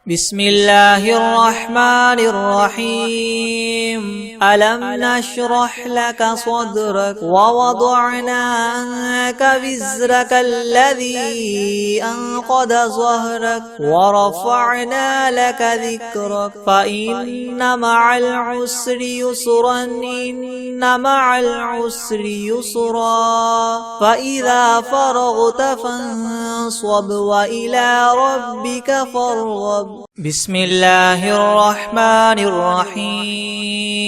بسم الله الرحمن الرحيم. ألم نشرح لك صدرك ووضعنا عنك وزرك الذي أنقض ظهرك ورفعنا لك ذكرك فإن مع العسر يسرا إن مع العسر يسرا فإذا فرغت فانصب وإلى ربك فارغب. بسم الله الرحمن الرحيم.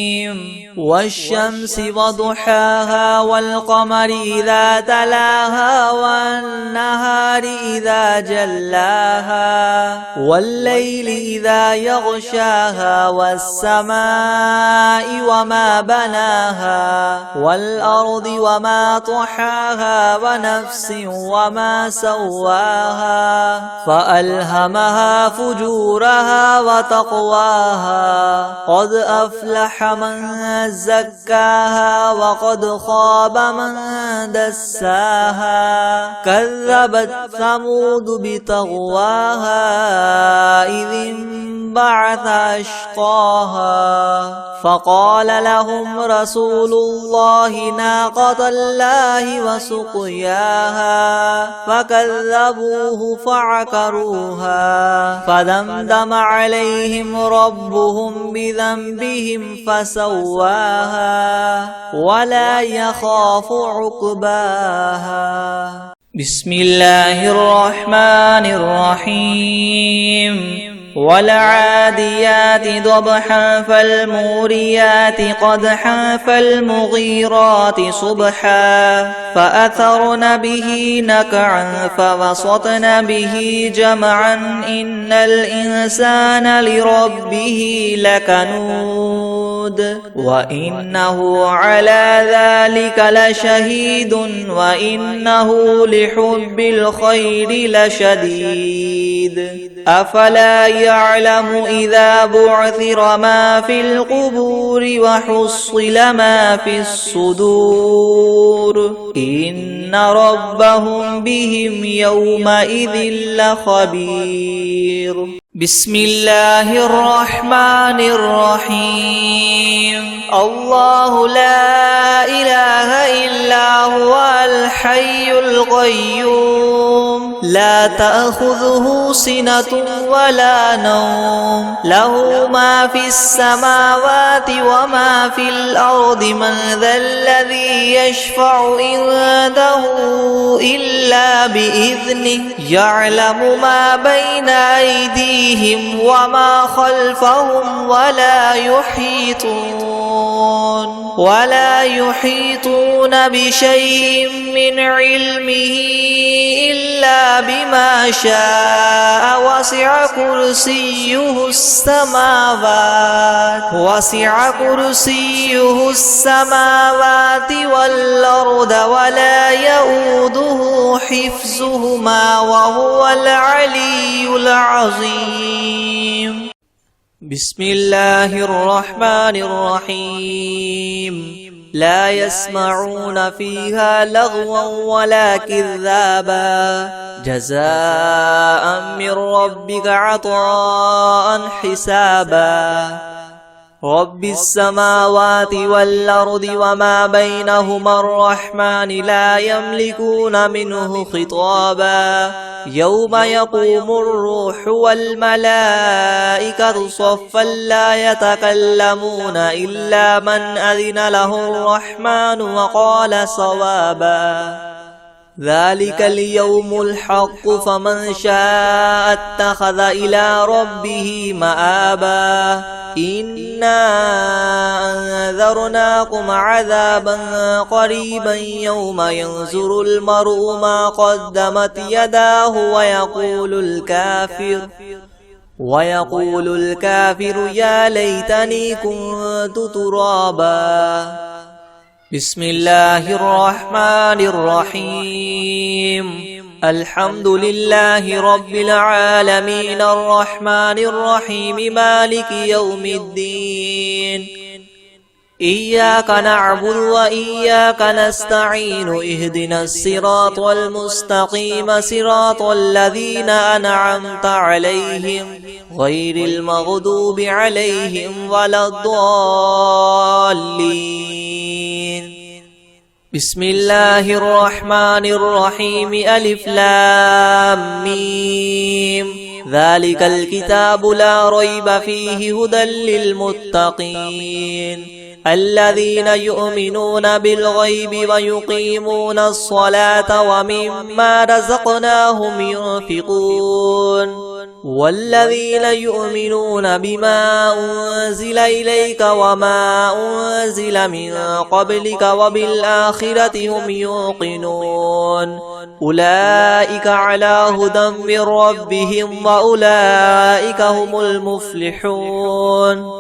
والشمس وضحاها والقمر إذا تلاها والنهار إذا جلاها والليل إذا يغشاها والسماء وما بناها والأرض وما طحاها ونفس وما سواها فألهمها فجورها وتقواها قد أفلح من زكاها وقد خاب من دساها كذبت ثمود بطغواها إذ انبعث أشقاها فقال لهم رسول الله ناقة الله وسقياها فكذبوه فعقروها فدمدم عليهم ربهم بذنبهم فسواها ولا يخاف عقباها. بسم الله الرحمن الرحيم. والعاديات ضبحا فالموريات قدحا فالمغيرات صبحا فأثرن به نقعا فوسطن به جمعا إن الإنسان لربه لكنود وإنه على ذلك لشهيد وإنه لحب الخير لشديد أفلا يعلم إذا بعثر ما في القبور وحصل ما في الصدور إن ربهم بهم يومئذ لخبير. بسم الله الرحمن الرحيم. الله لا إله إلا هو الحي القيوم لا تأخذه سنة ولا نوم له ما في السماوات وما في الأرض من ذا الذي يشفع عنده إلا بإذنه يعلم ما بين أيديهم وما خلفهم ولا يحيطون بشيء من علمه إلا بما شاء وسع كرسيه السماوات والأرض ولا يؤوده حفظهما وهو العلي العظيم. بسم الله الرحمن الرحيم. لا يسمعون فيها لغوا ولا كذابا جزاء من ربك عطاء حسابا رب السماوات والأرض وما بينهما الرحمن لا يملكون منه خطابا يوم يقوم الروح والملائكة صفا لا يتكلمون إلا من أذن له الرحمن وقال صوابا ذلك اليوم الحق فمن شاء اتخذ إلى ربه مآبا إنا أنذرناكم عذابا قريبا يوم ينظر المرء ما قدمت يداه ويقول الكافر يا ليتني كنت ترابا. بسم الله الرحمن الرحيم. الحمد لله رب العالمين الرحمن الرحيم مالك يوم الدين إياك نعبد وإياك نستعين اهدنا الصراط المستقيم صراط الذين أنعمت عليهم غير المغضوب عليهم ولا الضالين. بسم الله الرحمن الرحيم ألف لام ميم ذلك الكتاب لا ريب فيه هدى للمتقين الذين يؤمنون بالغيب ويقيمون الصلاة ومما رزقناهم ينفقون والذين يؤمنون بما أنزل إليك وما أنزل من قبلك وبالآخرة هم يوقنون أولئك على هدى من ربهم وأولئك هم المفلحون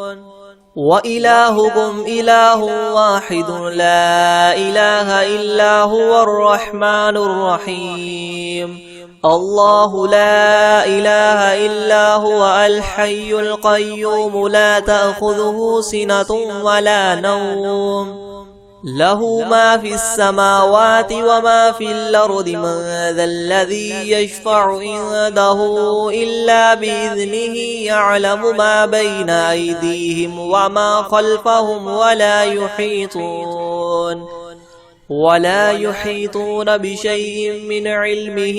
وإلهكم إله واحد لا إله إلا هو الرحمن الرحيم الله لا إله إلا هو الحي القيوم لا تأخذه سنة ولا نوم له ما في السماوات وما في الأرض من ذا الذي يشفع عنده إلا بإذنه يعلم ما بين أيديهم وما خلفهم ولا يحيطون بشيء من علمه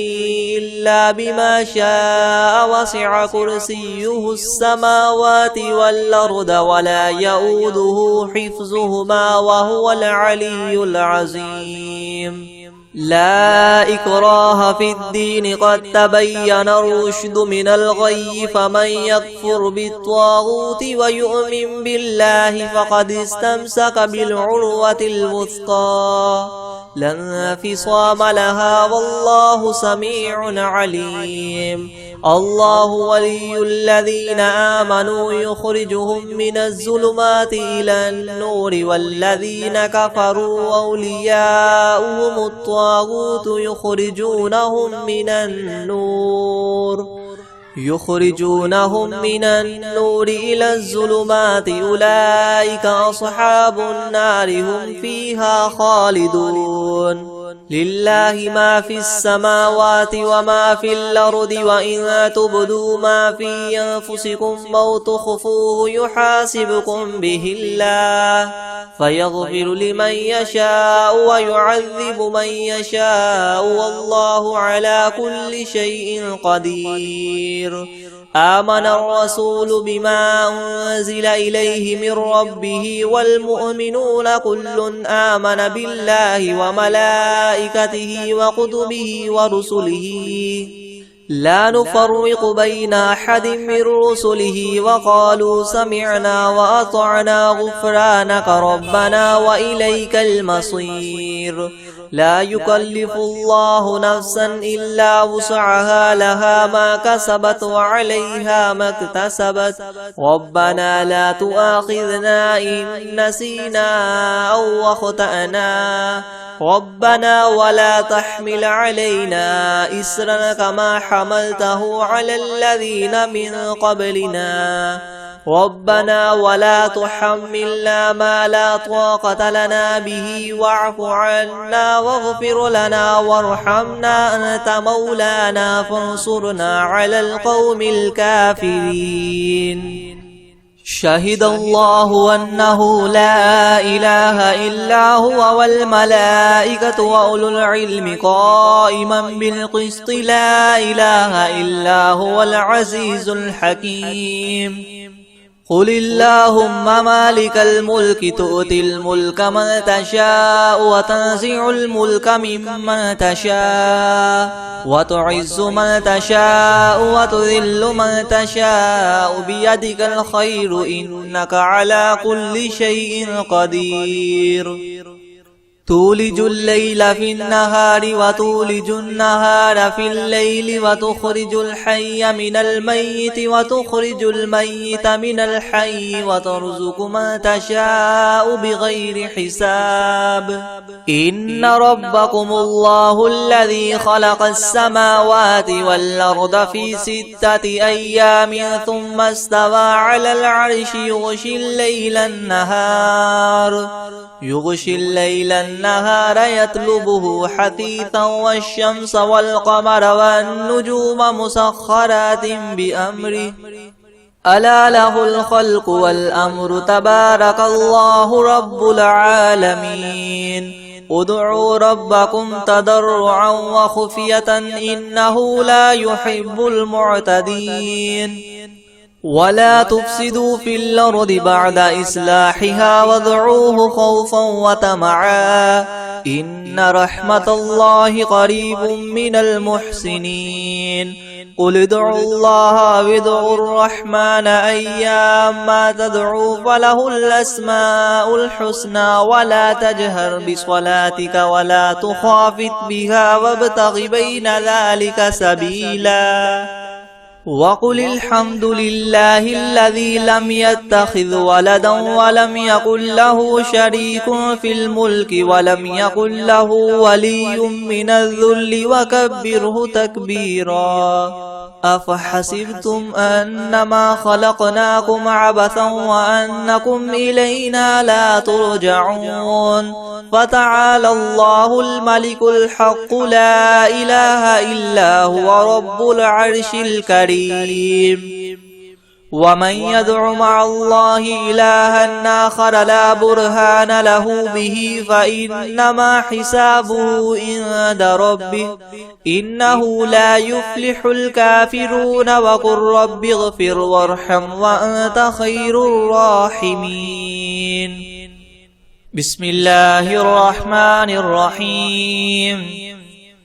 إلا بما شاء وسع كرسيه السماوات والأرض ولا يؤوده حفظهما وهو العلي العظيم لا إكراه في الدين قد تبين الرشد من الغي فمن يكفر بالطاغوت ويؤمن بالله فقد استمسك بالعروة الوثقى لا انفصام لها والله سميع عليم الله ولي الذين آمنوا يخرجهم من الظلمات إلى النور والذين كفروا أولياؤهم الطاغوت يخرجونهم من النور إلى الظلمات أولئك أصحاب النار هم فيها خالدون لله ما في السماوات وما في الأرض وإن تبدوا ما في أنفسكم أو تخفوه يحاسبكم به الله فيغفر لمن يشاء ويعذب من يشاء والله على كل شيء قدير آمن الرسول بما أنزل إليه من ربه والمؤمنون كل آمن بالله وملائكته وكتبه ورسله لا نفرق بين أحد من رسله وقالوا سمعنا وأطعنا غفرانك ربنا وإليك المصير لا يكلف الله نفسا إلا وسعها لها ما كسبت وعليها ما اكتسبت ربنا لا تؤاخذنا إن نسينا أو أخطأنا ربنا ولا تحمل علينا إسرا كما حملته على الذين من قبلنا ربنا ولا تحملنا ما لا طاقة لنا به واعف عنا واغفر لنا وارحمنا أنت مولانا فانصرنا على القوم الكافرين شهد الله أنه لا إله إلا هو والملائكة وأولو العلم قائما بالقسط لا إله إلا هو العزيز الحكيم قل اللهم مالك الملك تؤتي الملك من تشاء وتنزع الملك ممن تشاء وتعز من تشاء وتذل من تشاء بيدك الخير إنك على كل شيء قدير تولج الليل في النهار وتولج النهار في الليل وتخرج الحي من الميت وتخرج الميت من الحي وترزق من تشاء بغير حساب إن ربكم الله الذي خلق السماوات والأرض في 6 أيام ثم استوى على العرش يغشي الليل النهار يطلبه حثيثا والشمس والقمر والنجوم مسخرات بأمره ألا له الخلق والأمر تبارك الله رب العالمين ادعوا ربكم تضرعا وخفية إنه لا يحب المعتدين ولا تفسدوا في الأرض بعد إصلاحها وادعوه خوفا وطمعا إن رحمة الله قريب من المحسنين قل ادعوا الله وادعوا الرحمن أيما تدعوا فله الأسماء الحسنى ولا تجهر بصلاتك ولا تخافت بها وابتغ بين ذلك سبيلا وقل الحمد لله الذي لم يتخذ ولدا ولم يكن له شريك في الملك ولم يكن له ولي من الذل وكبره تكبيرا أفحسبتم أنما خلقناكم عبثا وأنكم إلينا لا ترجعون فتعالى الله الملك الحق لا إله إلا هو رب العرش الكريم ومن يدع مع الله إلها آخر لا برهان له به فإنما حسابه عند ربه إنه لا يفلح الكافرون وقل رب اغفر وارحم وأنت خير الراحمين بسم الله الرحمن الرحيم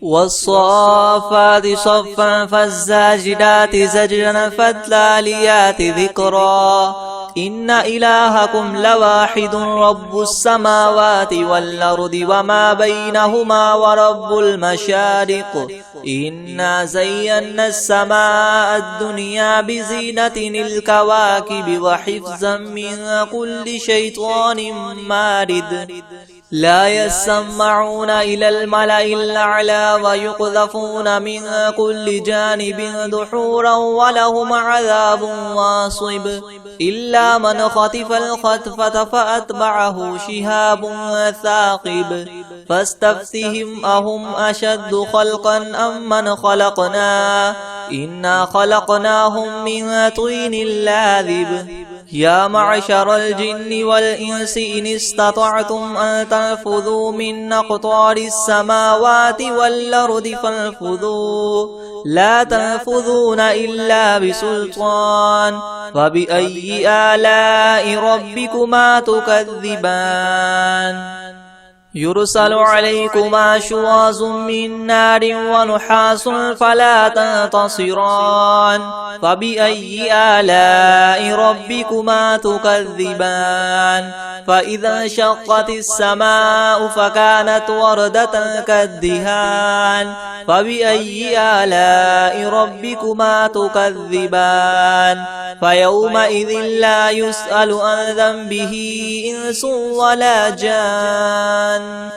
والصافات صفا فالزاجدات زجرا فالتاليات ذكرا إن إلهكم لواحد رب السماوات والأرض وما بينهما ورب المشارق إنا زينا السماء الدنيا بزينة الكواكب وحفظا من كل شيطان مارد لا يسمعون إلى الملأ الأعلى ويقذفون من كل جانب دحورا ولهم عذاب واصب إلا من خطف الخطفة فأتبعه شهاب ثاقب فاستفتهم أهم أشد خلقا أم من خلقنا إنا خلقناهم من طين لاذب يا معشر الجن والإنس إن استطعتم أن تنفذوا من أقطار السماوات والأرض فانفذوا لا تنفذون إلا بسلطان فبأي آلاء ربكما تكذبان يرسل عليكما شواظ من نار ونحاس فلا تنتصران فبأي آلاء ربكما تكذبان فإذا انشقت السماء فكانت وردة كالدهان فبأي آلاء ربكما تكذبان فيومئذ لا يسأل عن ذنبه إنس ولا جان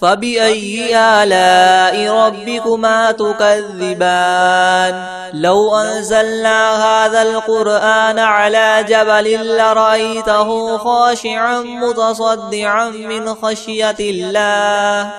فبأي آلاء ربكما تكذبان لو أنزلنا هذا القرآن على جبل لرأيته خاشعا متصدعا من خشية الله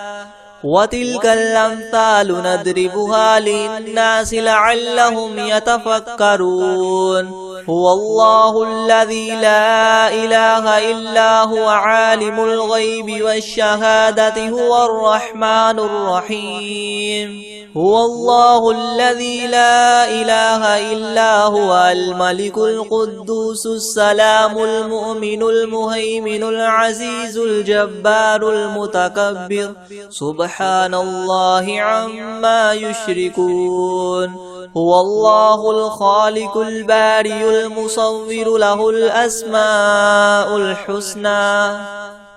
وتلك الأمثال نضربها للناس لعلهم يتفكرون هو الله الذي لا إله إلا هو عالم الغيب والشهادة هو الرحمن الرحيم هو الله الذي لا إله إلا هو الملك القدوس السلام المؤمن المهيمن العزيز الجبار المتكبر سبحان الله عما يشركون هو الله الخالق البارئ المصور له الأسماء الحسنى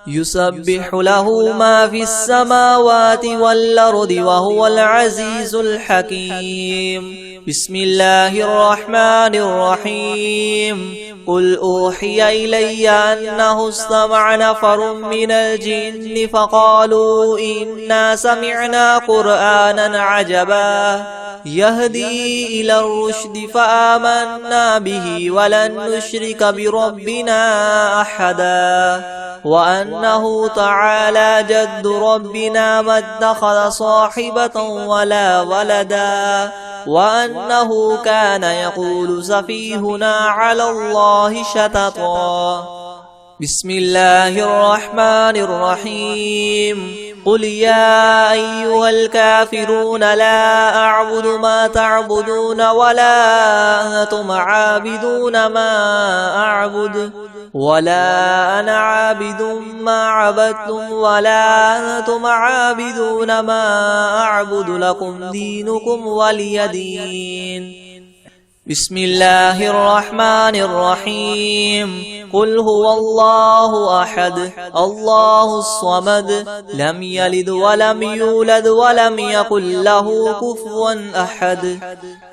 يسبح له ما في السماوات والأرض وهو العزيز الحكيم. بسم الله الرحمن الرحيم. قل أوحي إلي أنه استمع نفر من الجن فقالوا إنا سمعنا قرآنا عجبا يهدي إلى الرشد فآمنا به ولن نشرك بربنا أحدا وأنه تعالى جد ربنا ما اتخذ صاحبة ولا ولدا وأنه كان يقول سفيهنا على الله شططا. بسم الله الرحمن الرحيم. قل يا أيها الكافرون لا أعبد ما تعبدون ولا أنتم عابدون ما أعبد ولا أنا عابد ما عبدتم ولا أنتم عابدون ما أعبد لكم دينكم ولي دين. بسم الله الرحمن الرحيم. قل هو الله أحد الله الصمد لم يلد ولم يولد ولم يكن له كفوا أحد.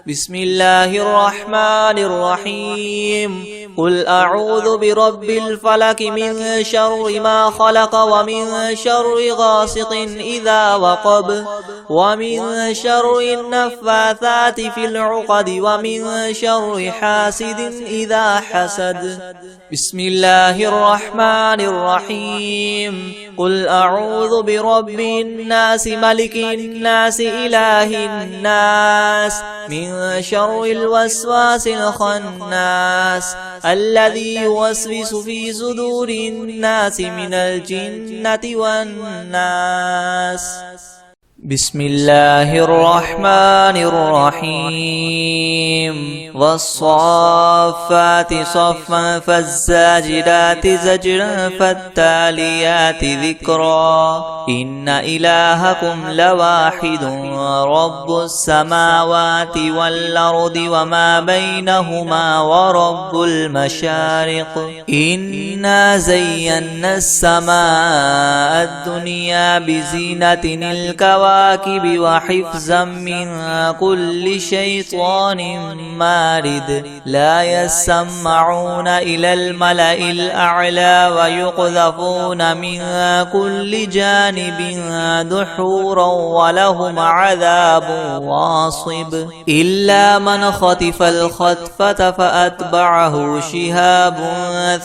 بسم الله الرحمن الرحيم. قل أعوذ برب الفلك من شر ما خلق ومن شر غاسق إذا وقب ومن شر النفاثات في العقد ومن شر حاسد إذا حسد. بسم الله الرحمن الرحيم. قل أعوذ برب الناس ملك الناس إله الناس من شر الوسواس الخناس الذي يوسوس في صدور الناس من الجنة والناس. بسم الله الرحمن الرحيم. والصافات صفا فالزاجرات زجرا فالتاليات ذكرا إن إلهكم لواحد رب السماوات والأرض وما بينهما ورب المشارق. إنا زينا السماء الدنيا بزينة الكواكب وحفظا من كل شيطان مارد لا يسمعون إلى الملأ الأعلى ويقذفون من كل جانب دحورا ولهم عذاب واصب إلا من خطف الخطفة فأتبعه شهاب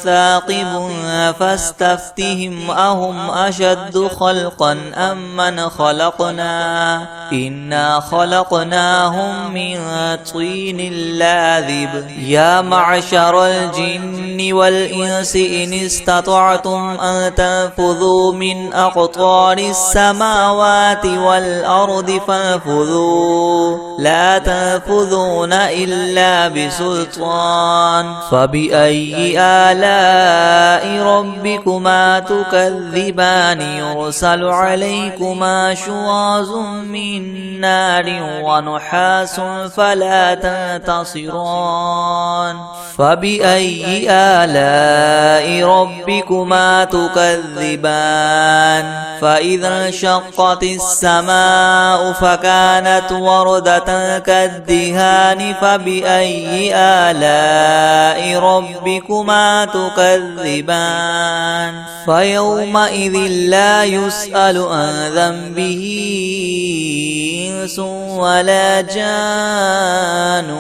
ثاقب فاستفتهم أهم أشد خلقا أم من خلقنا إنا خلقناهم من طين لاذب. يا معشر الجن والإنس إن استطعتم أن تنفذوا من أقطار السماوات والأرض فانفذوا لا تنفذون إلا بسلطان. فبأي آلاء ربكما تكذبان يرسل عليكما شواظ من نار ونحاس فلا تنتصران. فبأي آلاء ربكما تكذبان. فإذا انشقت السماء فكانت وردة كالدهان. فبأي آلاء ربكما تكذبان. فيومئذ لا يسأل عن ذنبه إنس ولا جان.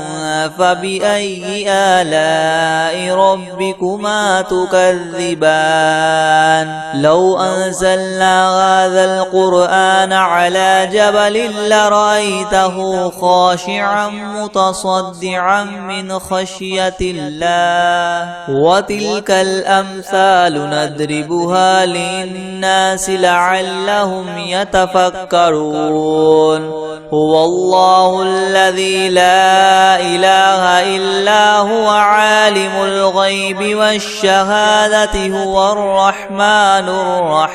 فبأي آلاء ربكما تكذبان. لو أنزلنا هذا القرآن على جبل لرأيته خاشعا متصدعا من خشية الله. وتلك الأمثال نضربها للناس لعلهم يتفكرون. هو الله الذي لا إله إلا هو عالم الغيب والشهادة هو الرحمن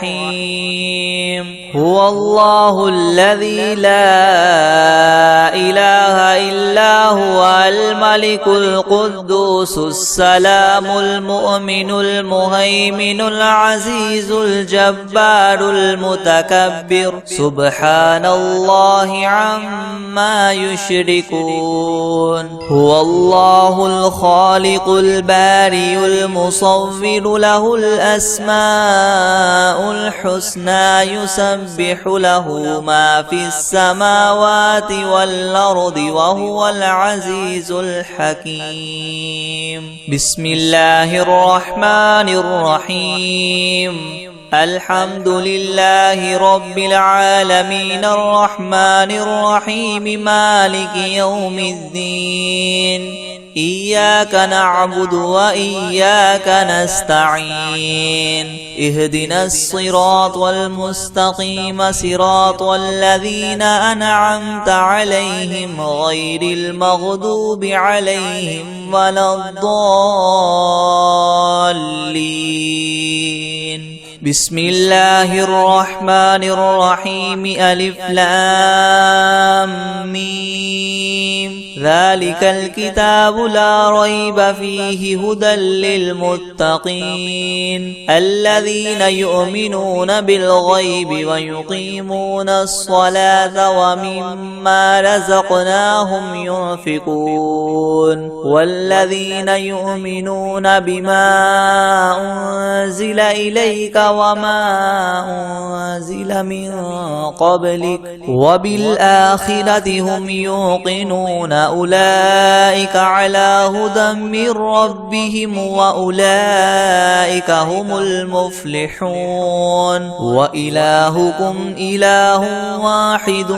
الرحيم هو الله الذي لا إله إلا هو الملك القدوس السلام المؤمن المهيمن العزيز الجبار المتكبر سبحان الله عما يشركون هو الله الخالق البارئ المصور له الأسماء الحسنى يسبح له ما في السماوات والأرض وهو العزيز الحكيم بسم الله الرحمن الرحيم الحمد لله رب العالمين الرحمن الرحيم مالك يوم الدين إياك نعبد وإياك نستعين اهدنا الصراط المستقيم صراط الذين أنعمت عليهم غير المغضوب عليهم ولا الضالين بسم الله الرحمن الرحيم ألف لام ميم ذلك الكتاب لا ريب فيه هدى للمتقين الذين يؤمنون بالغيب ويقيمون الصلاة ومما رزقناهم ينفقون والذين يؤمنون بما أنزل إليك وما أنزل من قبلك وبالآخرة هم يوقنون أولئك على هدى من ربهم وأولئك هم المفلحون وإلهكم إله واحد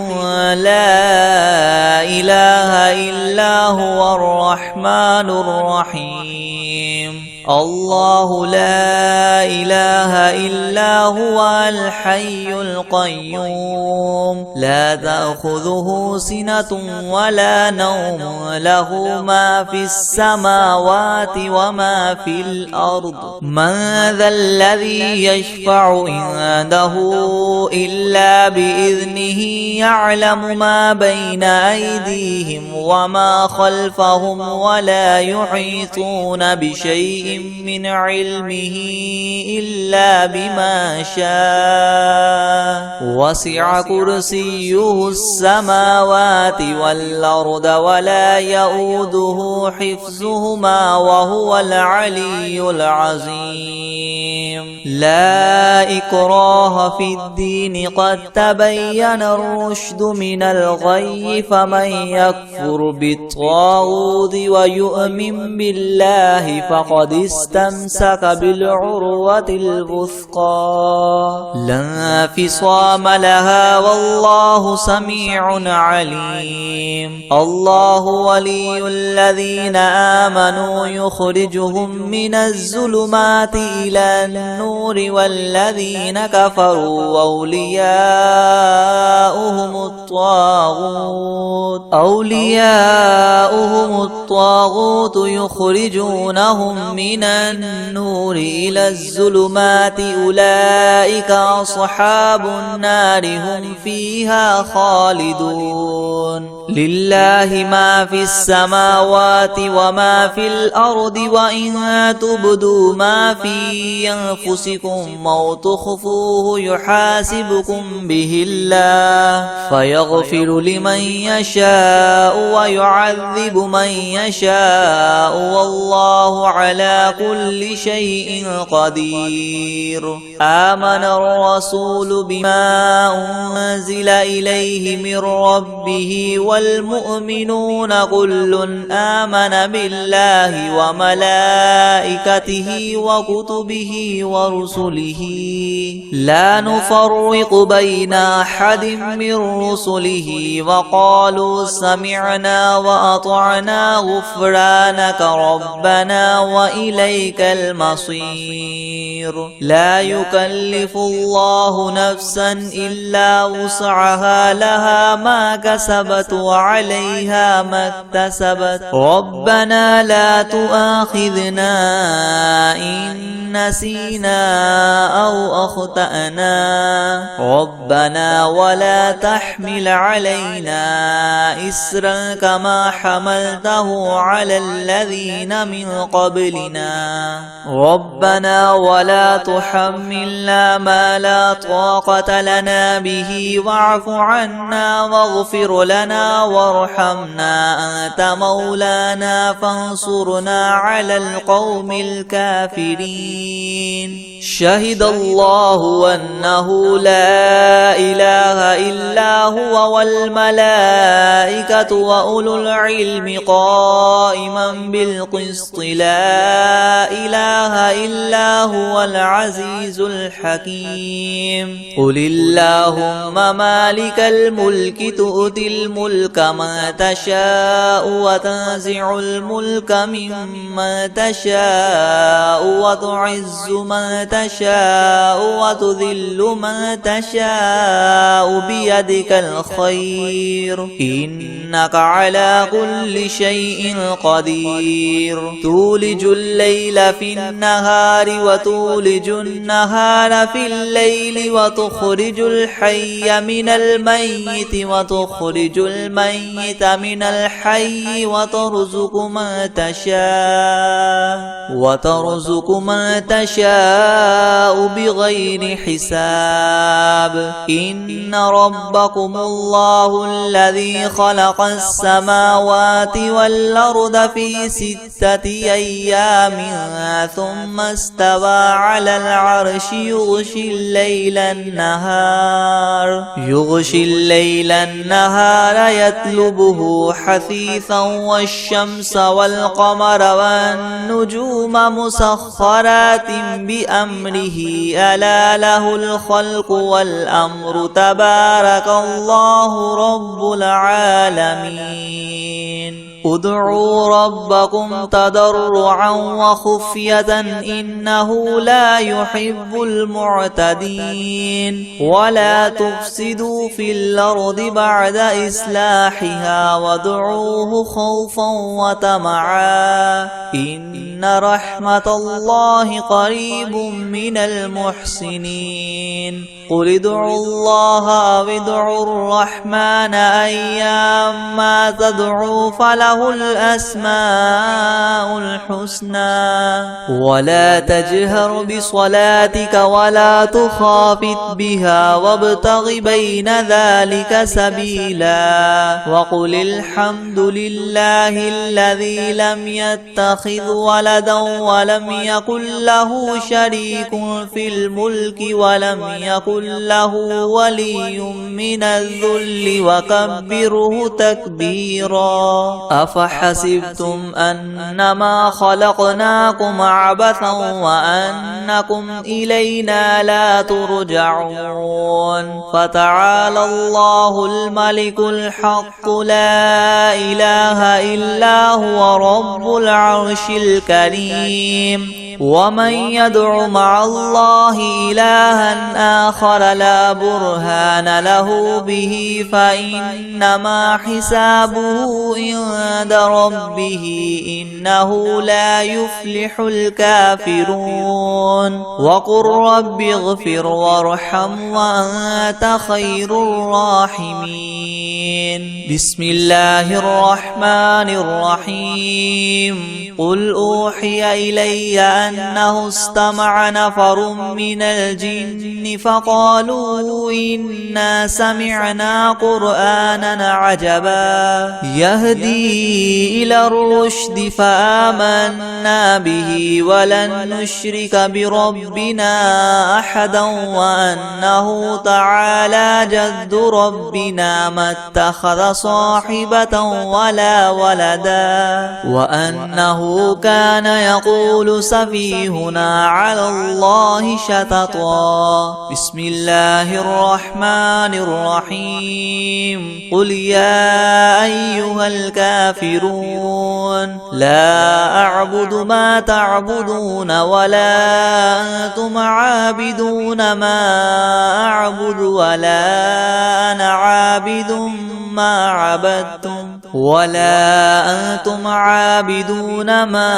لا إله إلا هو الرحمن الرحيم الله لا إله إلا هو الحي القيوم لا تأخذه سنة ولا نوم له ما في السماوات وما في الأرض من ذا الذي يشفع عنده إلا بإذنه يعلم ما بين أيديهم وما خلفهم ولا يحيطون بشيء من علمه إلا بما شاء وسع كرسيه السماوات والأرض ولا يؤوده حفظهما وهو العلي العظيم لا إكراه في الدين قد تبين الرشد من الغي فمن يكفر بالطاغوت ويؤمن بالله فقد استمسك بالعروة الوثقى لا انفصام لها والله سميع عليم الله ولي الذين آمنوا يخرجهم من الظلمات إلى النور والذين كفروا أولياؤهم الطاغوت يخرجونهم من النور إلى الظلمات أولئك أصحاب النار هم فيها خالدون لله ما في السماوات وما في الأرض وإن تبدوا ما في أنفسكم أو تخفوه يحاسبكم به الله فيغفر لمن يشاء ويعذب من يشاء والله على كل شيء قدير آمن الرسول بما أنزل إليه من ربه والمؤمنون كل آمن بالله وملائكته وكتبه ورسله لا نفرق بين أحد من رسله وقالوا سمعنا وأطعنا غفرانك ربنا وإليك المصير لا يكلف الله نفسا إلا وسعها لها ما كسبت وعليها ما اكتسبت ربنا لا تؤاخذنا إن نسينا أو أخطأنا ربنا ولا تحمل علينا إسرا كما حملته على الذين من قبلنا ربنا ولا تحملنا ما لا طاقة لنا به واعف عنا واغفر لنا وارحمنا أنت مولانا فانصرنا على القوم الكافرين شهد الله أنه لا إله إلا هو والملائكة وأولو العلم قائما بالقسط لا إله إلا هو العزيز الحكيم قل اللهم مالك الملك تؤتي الملك من تشاء وتنزع الملك ممن تشاء وتعز من تشاء وتذل من تشاء بيدك الخير إنك على كل شيء قدير تولج الليل في النهار وتولج النهار في الليل وتخرج الحي من الميت وتخرج الميت من الحي وترزق من تشاء بغير حساب إن ربكم الله الذي خلق السماوات والأرض في 6 أيام ثم استوى على العرش يغشي الليل النهار يطلبه حثيثا والشمس والقمر والنجوم مسخرات بأمره ألا له الخلق والأمر تبارك الله رب العالمين ادعوا ربكم تضرعا وخفية إنه لا يحب المعتدين ولا تفسدوا في الأرض بعد إصلاحها وادعوه خوفا وطمعا إن رحمة الله قريب من المحسنين قل ادعوا الله أو ادعوا الرحمن أيما تدعوا فله الأسماء الحسنى ولا تجهر بصلاتك ولا تخافت بها وابتغ بين ذلك سبيلا وقل الحمد لله الذي لم يتخذ ولدا ولم يكن له شريك في الملك ولم يكن له ولي من الذل وكبره تكبيرا أفحسبتم أنما خلقناكم عبثا وأنكم إلينا لا ترجعون فتعالى الله الملك الحق لا إله إلا هو رب العرش الكريم ومن يدع مع الله إلها آخر لا برهان له به فإنما حسابه عند ربه إنه لا يفلح الكافرون وقل رب اغفر وارحم وأنت خير الراحمين بسم الله الرحمن الرحيم قل أوحي إلي أنه استمع نفر من الجن فقالوا قالوا إنا سمعنا قرآنا عجبا يهدي إلى الرشد فآمنا به ولن نشرك بربنا أحدا وأنه تعالى جد ربنا ما اتخذ صاحبة ولا ولدا وأنه كان يقول سفيهنا على الله شططا. بسم الله الرحمن الرحيم. قل يا أيها الكافرون لا أعبد ما تعبدون ولا أنتم عابدون ما أعبد ولا أنا عابد ما عبدتم ولا أنتم عابدون ما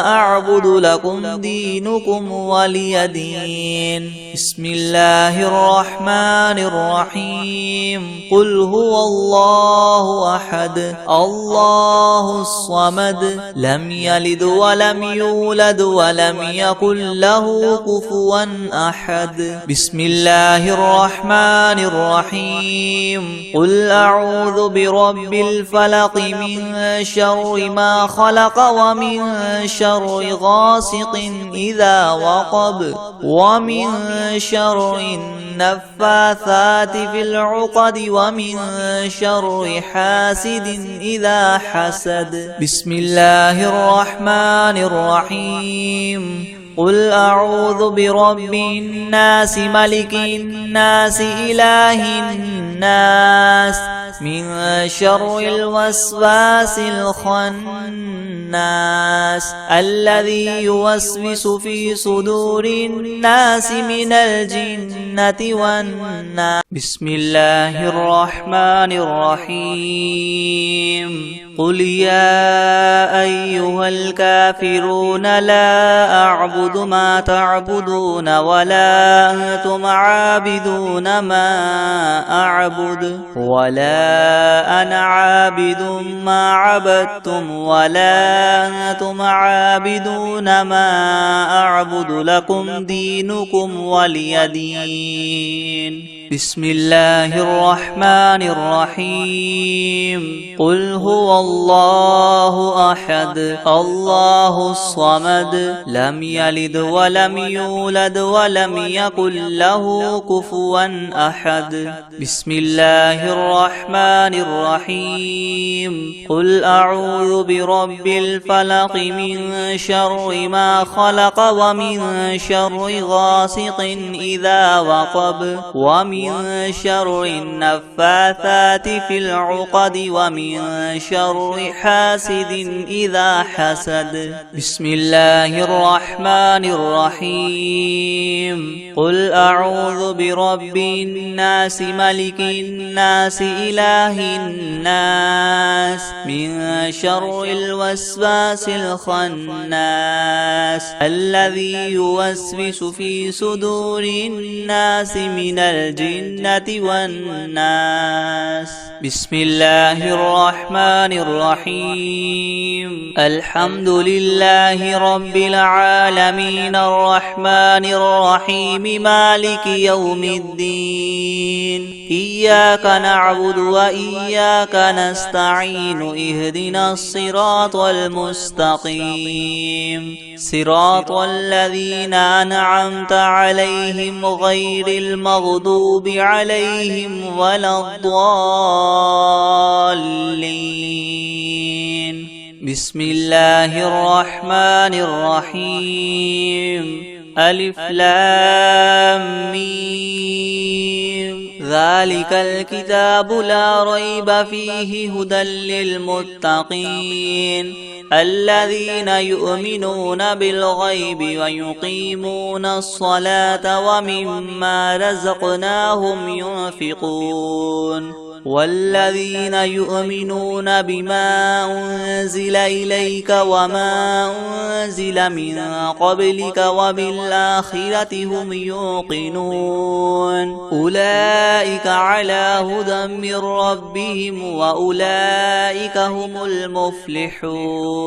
أعبد لكم دينكم ولي دين. بسم الله الرحمن الرحيم. قل هو الله أحد الله الصمد لم يلد ولم يولد ولم يكن له كفوا أحد. بسم الله الرحمن الرحيم. قل أعوذ برب الفلق من شر ما خلق ومن شر غاسق إذا وقب ومن شر النفاثات في العقد ومن شر حاسد إذا حسد. بسم الله الرحمن الرحيم. قل أعوذ برب الناس ملك الناس إله الناس من شر الوسواس الخناس الذي يوسوس في صدور الناس من الجنة والناس. بسم الله الرحمن الرحيم. قل يا أيها الكافرون لا أعبد ما تعبدون ولا أنتم عابدون ما أعبد ولا أنا عابد ما عبدتم ولا أنتم عابدون ما أعبد لكم دينكم ولي دين. بسم الله الرحمن الرحيم. قل هو الله أحد الله الصمد لم يلد ولم يولد ولم يكن له كفوا أحد. بسم الله الرحمن الرحيم. قل أعوذ برب الفلق من شر ما خلق ومن شر غاسق إذا وقب ومن شر النفاثات في العقد ومن شر حاسد إذا حسد. بسم الله الرحمن الرحيم. قل أعوذ برب الناس ملك الناس إله الناس من شر الوسواس الخناس الذي يوسوس في صدور الناس من الجنة والناس. بسم الله الرحمن الرحيم. الحمد لله رب العالمين الرحمن الرحيم مالك يوم الدين. إياك نعبد وإياك نستعين اهدنا الصراط المستقيم صراط الذين أنعمت عليهم غير المغضوب عليهم ولا الضالين. بسم الله الرحمن الرحيم. ألف لام ميم. ذلك الكتاب لا ريب فيه هدى للمتقين الذين يؤمنون بالغيب ويقيمون الصلاة ومما رزقناهم ينفقون والذين يؤمنون بما أنزل إليك وما أنزل من قبلك وبالآخرة هم يوقنون أولئك على هدى من ربهم وأولئك هم المفلحون.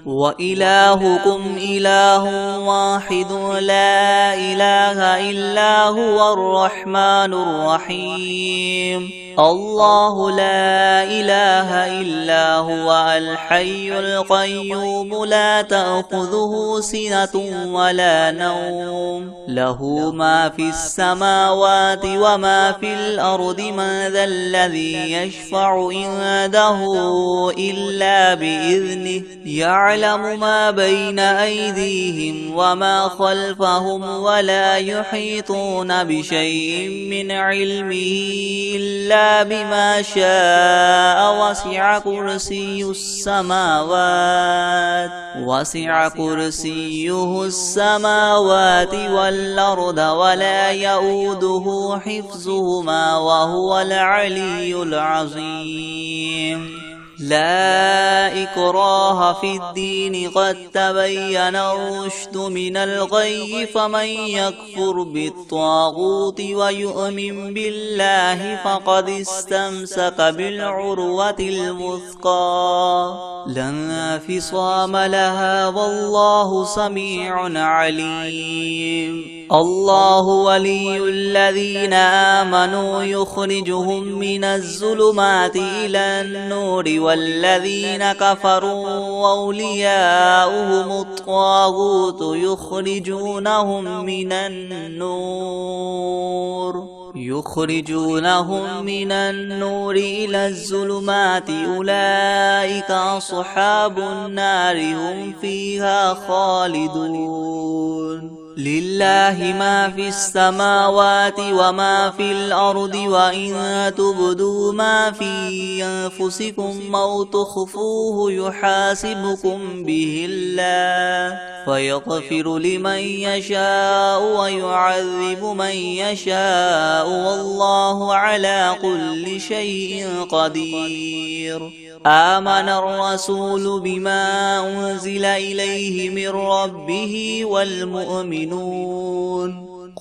وإلهكم إله واحد لا إله إلا هو الرحمن الرحيم الله لا إله إلا هو الحي القيوم لا تأخذه سنة ولا نوم له ما في السماوات وما في الأرض من ذا الذي يشفع عنده إلا بإذنه يعلم ما بين أيديهم وما خلفهم ولا يحيطون بشيء من علمه إلا بما شاء وسع كرسيه السماوات والأرض ولا يؤوده حفظهما وهو العلي العظيم لا إكراه في الدين قد تبين الرشد من الغي فمن يكفر بالطاغوت ويؤمن بالله فقد استمسك بالعروة الوثقى لا انفصام لها والله سميع عليم الله ولي الذين آمنوا يخرجهم من الظلمات إلى النور والذين كفروا أولياؤهم الطاغوت يخرجونهم من النور إلى الظلمات أولئك أصحاب النار هم فيها خالدون لله ما في السماوات وما في الأرض وإن تبدوا ما في أنفسكم أو تخفوه يحاسبكم به الله فيغفر لمن يشاء ويعذب من يشاء والله على كل شيء قدير آمن الرسول بما أنزل إليه من ربه والمؤمنون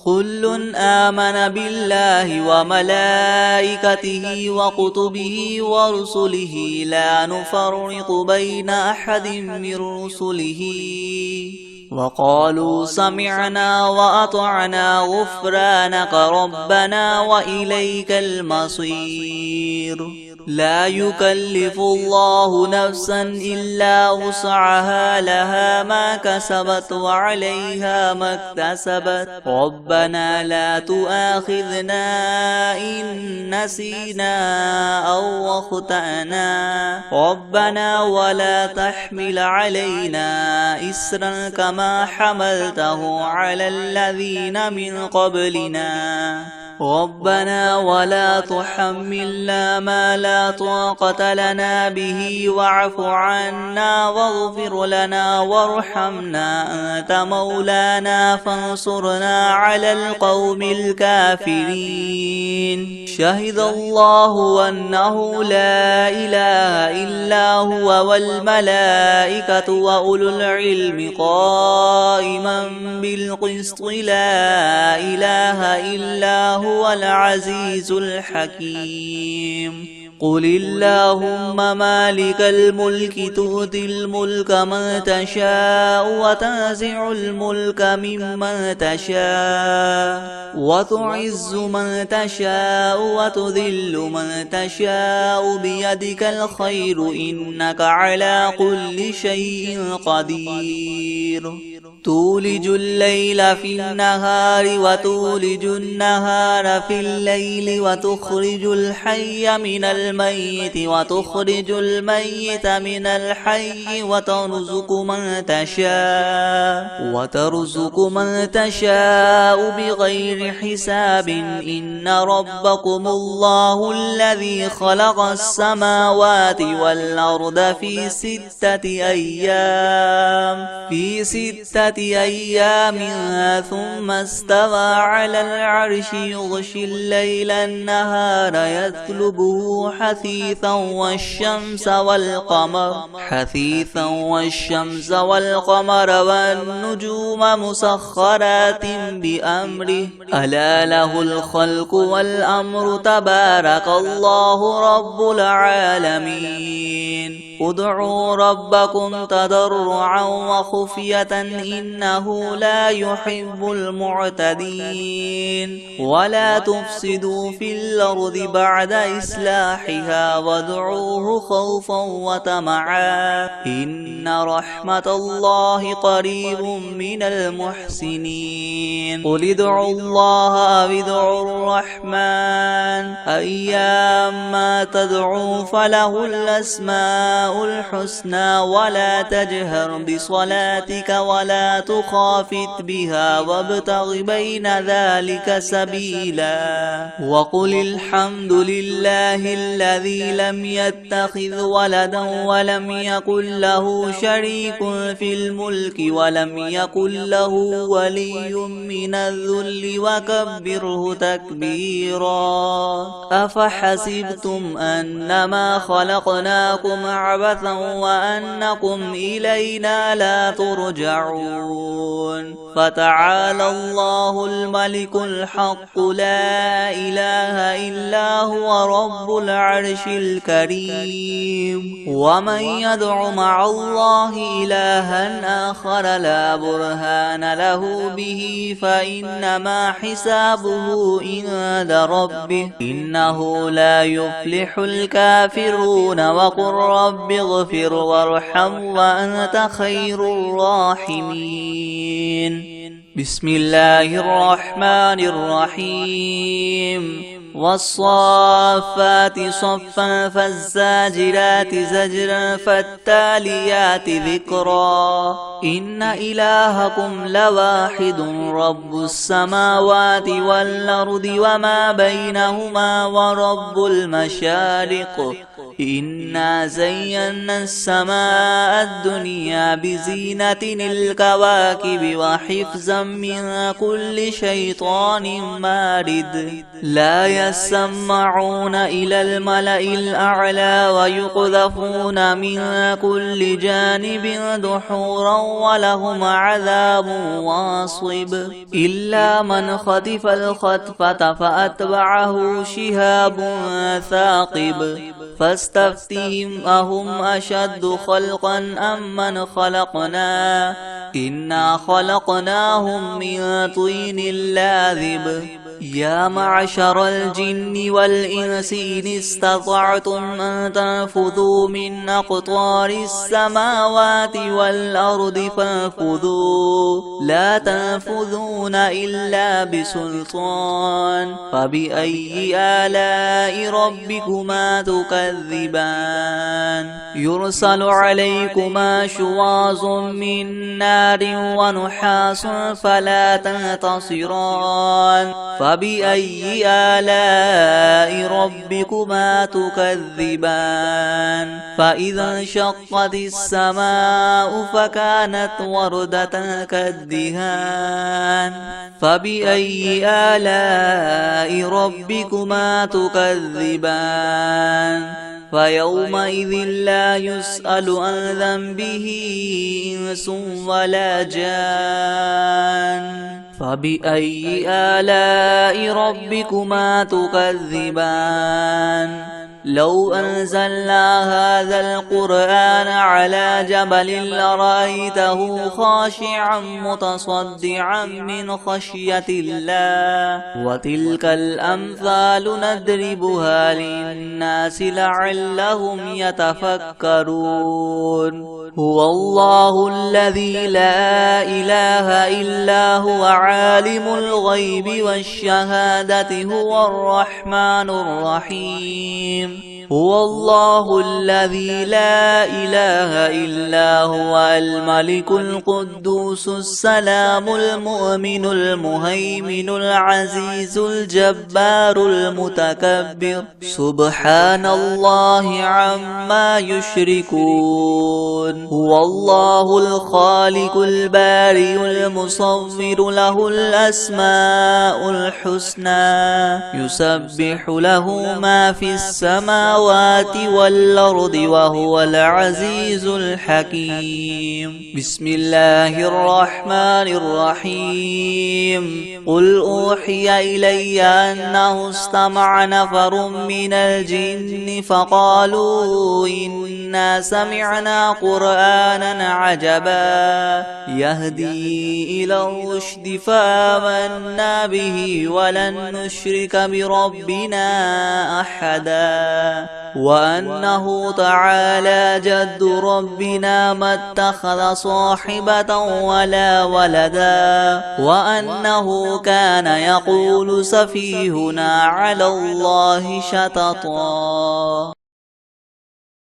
كل آمن بالله وملائكته وكتبه ورسله لا نفرق بين أحد من رسله وقالوا سمعنا وأطعنا غفرانك ربنا وإليك المصير لا يكلف الله نفسا إلا وسعها لها ما كسبت وعليها ما اكتسبت ربنا لا تؤاخذنا إن نسينا أو أخطأنا ربنا ولا تحمل علينا إسرا كما حملته على الذين من قبلنا ربنا ولا تحملنا ما لا طاقة لنا به واعف عنا واغفر لنا وارحمنا أنت مولانا فانصرنا على القوم الكافرين شهد الله أنه لا إله إلا هو والملائكة وأولو العلم قائما بالقسط لا إله إلا هو العزيز الحكيم قل اللهم مالك الملك تؤتي الملك من تشاء وتنزع الملك ممن تشاء وتعز من تشاء وتذل من تشاء بيدك الخير إنك على كل شيء قدير تولج الليل في النهار وتولج النهار في الليل وتخرج الحي من الميت وتخرج الميت من الحي وترزق من تشاء بغير حساب إن ربكم الله الذي خلق السماوات والأرض في 6 أيام ثم استوى على العرش يغشي الليل النهار يطلبه حثيثا والشمس والنجوم مسخرات بأمره ألا له الخلق والأمر تبارك الله رب العالمين ادعوا ربكم تضرعا وخفية إنه لا يحب المعتدين ولا تفسدوا في الأرض بعد إصلاحها وادعوه خوفا وطمعا إن رحمة الله قريب من المحسنين قل ادعوا الله أو ادعوا الرحمن أيما تدعوا فله الأسماء الحسنى ولا تجهر بصلاتك ولا تخافت بها وابتغ بين ذلك سبيلا وقل الحمد لله الذي لم يتخذ ولدا ولم يكن له شريك في الملك ولم يكن له ولي من الذل وكبره تكبيرا أفحسبتم أنما خلقناكم عبثا وأنكم إلينا لا ترجعون فتعالى الله الملك الحق لا إله إلا هو رب العرش الكريم ومن يدع مع الله إلها آخر لا برهان له به فإنما حسابه عند ربه إنه لا يفلح الكافرون وقل رب اغفر وارحم وأنت خير الراحمين بسم الله الرحمن الرحيم والصافات صفا فالزاجرات زجرا فالتاليات ذكرا إن إلهكم لواحد رب السماوات والأرض وما بينهما ورب المشارق إنا زينا السماء الدنيا بزينة الكواكب وحفظا من كل شيطان مارد لا يسمعون إلى الملأ الأعلى ويقذفون من كل جانب دحورا ولهم عذاب واصب إلا من خطف الخطفة فأتبعه شهاب ثاقب فاستفتهم أهم أشد خلقا أم من خلقنا إنا خلقناهم من طين لاذب يا معشر الجن والإنس إن استطعتم أن تنفذوا من أقطار السماوات والأرض فانفذوا لا تنفذون إلا بسلطان فبأي آلاء ربكما تكذبان يرسل عليكما شواظ من نار ونحاس فلا تنتصران فبأي آلاء ربكما تكذبان فإذا انشقت السماء فكانت وردة كالدهان فبأي آلاء ربكما تكذبان فيومئذ لا يسأل عن ذنبه إنس ولا جان فبأي آلاء ربكما تكذبان لو أنزلنا هذا القرآن على جبل لرأيته خاشعا متصدعا من خشية الله وتلك الأمثال نضربها للناس لعلهم يتفكرون هو الله الذي لا إله إلا هو عالم الغيب والشهادة هو الرحمن الرحيم هو الله الذي لا إله إلا هو الملك القدوس السلام المؤمن المهيمن العزيز الجبار المتكبر سبحان الله عما يشركون هو الله الخالق البارئ المصور له الأسماء الحسنى يسبح له ما في السماوات السماوات والأرض وهو العزيز الحكيم. بسم الله الرحمن الرحيم. قل أوحي إلي أنه استمع نفر من الجن فقالوا إنا سمعنا قرآنا عجبا يهدي إلى الرشد فآمنا به ولن نشرك بربنا أحدا وأنه تعالى جد ربنا ما اتخذ صاحبة ولا ولدا وأنه كان يقول سفيهنا على الله شططا.